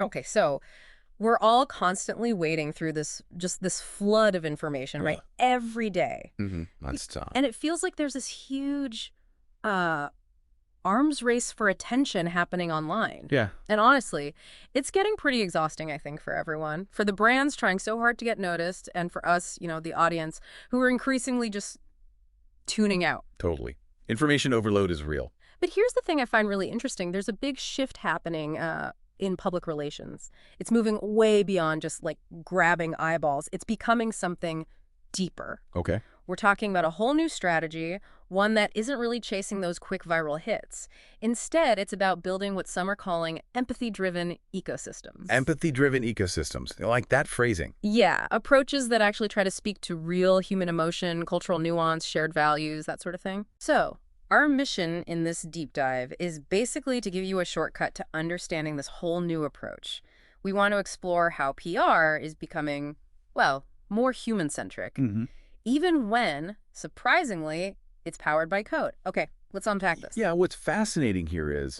Okay, so we're all constantly wading through this flood of information, right? Ugh. Every day. Nonstop. And it feels like there's this huge uh, arms race for attention happening online. Yeah, And honestly, it's getting pretty exhausting, I think, for everyone. For the brands trying so hard to get noticed, and for us, the audience, who are increasingly just tuning out. totally. Information overload is real. But here's the thing I find really interesting. There's a big shift happening in public relations. It's moving way beyond just like grabbing eyeballs. It's becoming something deeper. Okay. We're talking about a whole new strategy, one that isn't really chasing those quick viral hits. Instead, it's about building what some are calling empathy-driven ecosystems. Empathy-driven ecosystems. I like that phrasing. Yeah, approaches that actually try to speak to real human emotion, cultural nuance, shared values, that sort of thing. So, our mission in this deep dive is basically to give you a shortcut to understanding this whole new approach. We want to explore how PR is becoming, well, more human-centric, even when, surprisingly, it's powered by code. Okay, let's unpack this. Yeah, what's fascinating here is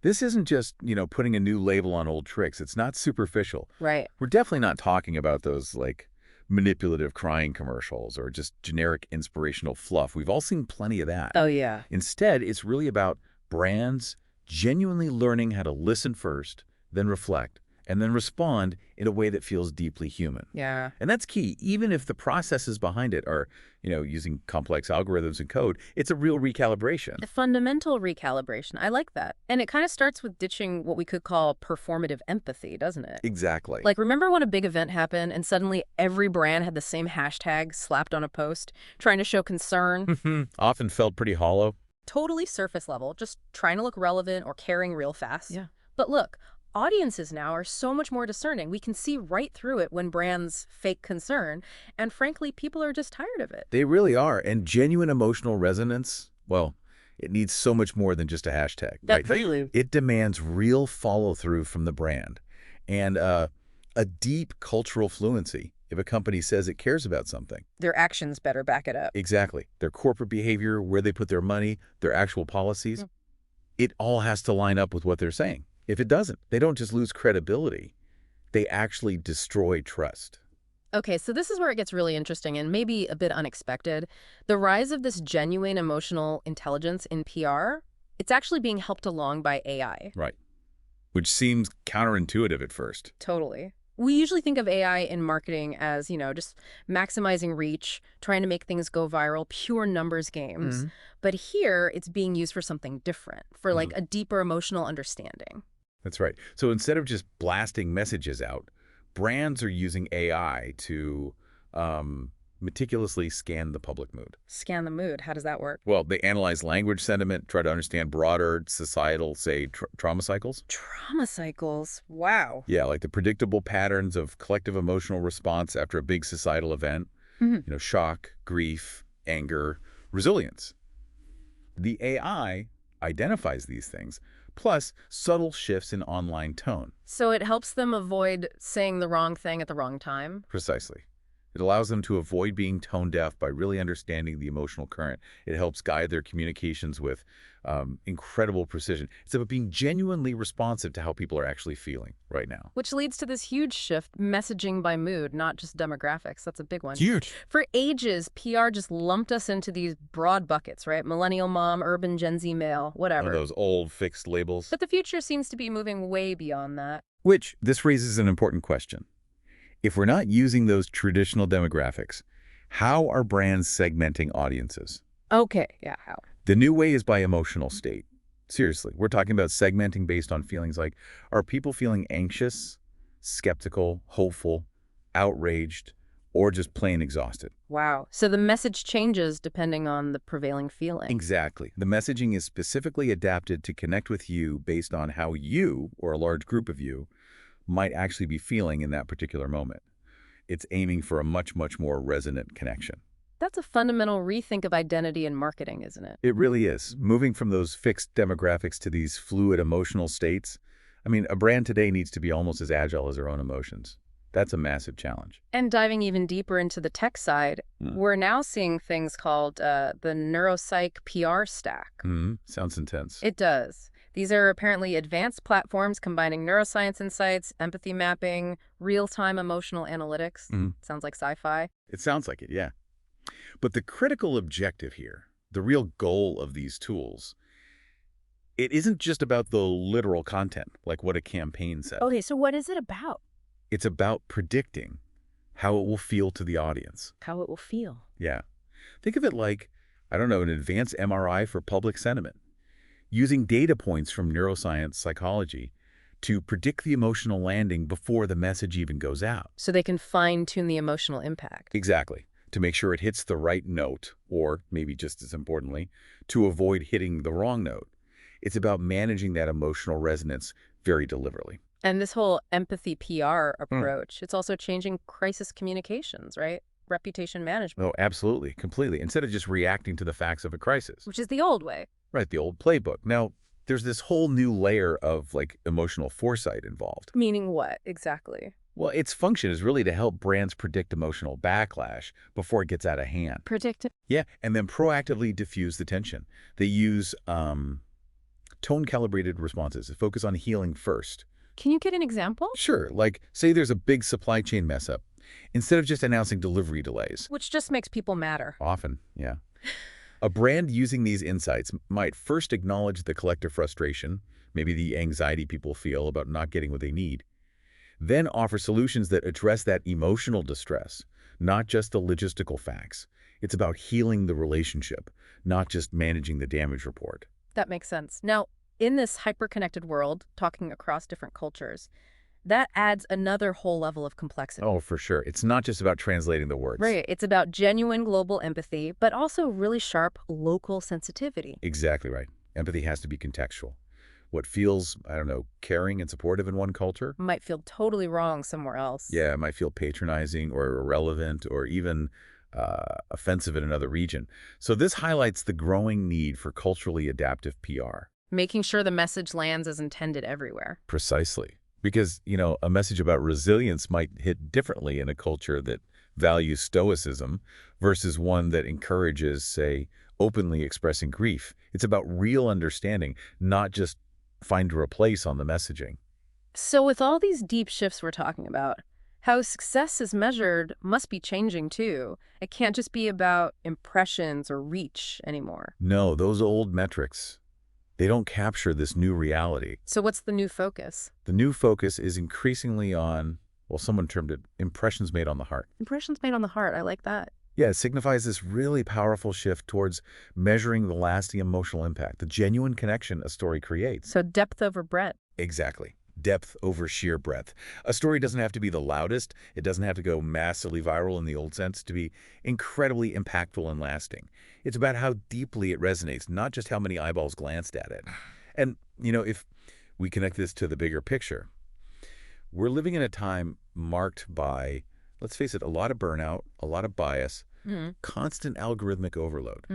this isn't just, putting a new label on old tricks. It's not superficial. Right. We're definitely not talking about those, like, manipulative crying commercials or just generic inspirational fluff. We've all seen plenty of that. Oh, yeah. Instead, it's really about brands genuinely learning how to listen first, then reflect, and then respond in a way that feels deeply human. Yeah. And that's key. Even if the processes behind it are, using complex algorithms and code, it's a real recalibration. A fundamental recalibration. I like that. And it kind of starts with ditching what we could call performative empathy, doesn't it? Exactly. Like, remember when a big event happened and suddenly every brand had the same hashtag slapped on a post, trying to show concern? Often felt pretty hollow. Totally surface level, just trying to look relevant or caring real fast. Yeah. But look, audiences now are so much more discerning. We can see right through it when brands fake concern, and frankly, people are just tired of it. They really are. And genuine emotional resonance, well, it needs so much more than just a hashtag. Right? Really. It demands real follow-through from the brand and a deep cultural fluency if a company says it cares about something. Their actions better back it up. Exactly. Their corporate behavior, where they put their money, their actual policies, it all has to line up with what they're saying. If it doesn't, they don't just lose credibility. They actually destroy trust. Okay, so this is where it gets really interesting and maybe a bit unexpected. The rise of this genuine emotional intelligence in PR, it's actually being helped along by AI. Right. Which seems counterintuitive at first. Totally. We usually think of AI in marketing as, just maximizing reach, trying to make things go viral, pure numbers games. But here, it's being used for something different, for like a deeper emotional understanding. That's right. So instead of just blasting messages out, brands are using AI to meticulously scan the public mood. Scan the mood. How does that work? Well, they analyze language sentiment, try to understand broader societal, say, trauma cycles. Trauma cycles. Wow. Yeah, like the predictable patterns of collective emotional response after a big societal event. Shock, grief, anger, resilience. The AI identifies these things, plus subtle shifts in online tone. So it helps them avoid saying the wrong thing at the wrong time? Precisely. It allows them to avoid being tone deaf by really understanding the emotional current. It helps guide their communications with incredible precision. It's about being genuinely responsive to how people are actually feeling right now. Which leads to this huge shift, messaging by mood, not just demographics. That's a big one. Huge. For ages, PR just lumped us into these broad buckets, right? Millennial mom, urban Gen Z male, whatever. One of those old fixed labels. But the future seems to be moving way beyond that. Which, this raises an important question. If we're not using those traditional demographics, how are brands segmenting audiences? Okay, yeah, how? The new way is by emotional state. Seriously, we're talking about segmenting based on feelings like, are people feeling anxious, skeptical, hopeful, outraged, or just plain exhausted? Wow. So the message changes depending on the prevailing feeling. Exactly. The messaging is specifically adapted to connect with you based on how you, or a large group of you, might actually be feeling in that particular moment. It's aiming for a much, much more resonant connection. That's a fundamental rethink of identity in marketing, isn't it? It really is. Moving from those fixed demographics to these fluid emotional states. I mean, a brand today needs to be almost as agile as their own emotions. That's a massive challenge. And diving even deeper into the tech side, we're now seeing things called the neuropsych PR stack. Sounds intense. It does. These are apparently advanced platforms combining neuroscience insights, empathy mapping, real-time emotional analytics. Mhm. Sounds like sci-fi. It sounds like it, yeah. But the critical objective here, the real goal of these tools, it isn't just about the literal content, like what a campaign said. Okay, so what is it about? It's about predicting how it will feel to the audience. How it will feel. Yeah. Think of it like, I don't know, an advanced MRI for public sentiment, using data points from neuroscience psychology to predict the emotional landing before the message even goes out. So they can fine-tune the emotional impact. Exactly. To make sure it hits the right note, or maybe just as importantly, to avoid hitting the wrong note. It's about managing that emotional resonance very deliberately. And this whole empathy PR approach, it's also changing crisis communications, right? Reputation management, Oh, absolutely. Completely. Instead of just reacting to the facts of a crisis. which is the old way. Right, the old playbook. Now, there's this whole new layer of, like, emotional foresight involved. Meaning what, exactly? Well, its function is really to help brands predict emotional backlash before it gets out of hand. Predict. Yeah, and then proactively diffuse the tension. They use tone-calibrated responses that focus on healing first. Can you get an example? Sure, like, say there's a big supply chain mess-up. Instead of just announcing delivery delays. Which just makes people madder. Often, yeah. A brand using these insights might first acknowledge the collective frustration, maybe the anxiety people feel about not getting what they need, then offer solutions that address that emotional distress, not just the logistical facts. It's about healing the relationship, not just managing the damage report. That makes sense. Now, in this hyper-connected world, talking across different cultures, that adds another whole level of complexity. Oh, for sure. It's not just about translating the words. Right. It's about genuine global empathy, but also really sharp local sensitivity. Exactly right. Empathy has to be contextual. What feels, I don't know, caring and supportive in one culture, Might feel totally wrong somewhere else. yeah, it might feel patronizing or irrelevant or even offensive in another region. So this highlights the growing need for culturally adaptive PR. Making sure the message lands as intended everywhere. Precisely. Because, a message about resilience might hit differently in a culture that values stoicism versus one that encourages, say, openly expressing grief. It's about real understanding, not just find a replace on the messaging. So with all these deep shifts we're talking about, how success is measured must be changing too. It can't just be about impressions or reach anymore. No, those old metrics, they don't capture this new reality. So what's the new focus? The new focus is increasingly on, well, someone termed it impressions made on the heart. Impressions made on the heart. I like that. Yeah, it signifies this really powerful shift towards measuring the lasting emotional impact, the genuine connection a story creates. So depth over breadth. Exactly. Depth over sheer breadth. A story doesn't have to be the loudest. It doesn't have to go massively viral in the old sense to be incredibly impactful and lasting. It's about how deeply it resonates, not just how many eyeballs glanced at it. And, if we connect this to the bigger picture, we're living in a time marked by, let's face it, a lot of burnout, a lot of bias, constant algorithmic overload.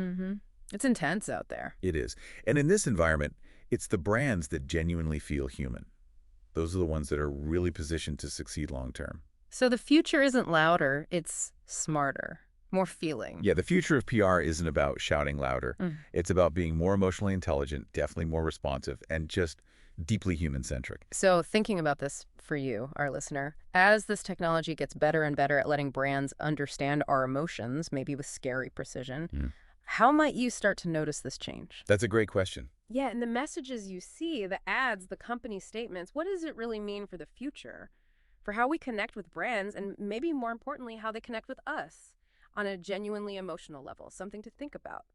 It's intense out there. It is. And in this environment, it's the brands that genuinely feel human. Those are the ones that are really positioned to succeed long term. So the future isn't louder, it's smarter, more feeling. Yeah, the future of PR isn't about shouting louder. It's about being more emotionally intelligent, definitely more responsive, and just deeply human-centric. So thinking about this for you, our listener, as this technology gets better and better at letting brands understand our emotions, maybe with scary precision, how might you start to notice this change? That's a great question. Yeah, and the messages you see, the ads, the company statements, what does it really mean for the future? For how we connect with brands, and maybe more importantly, how they connect with us on a genuinely emotional level, something to think about.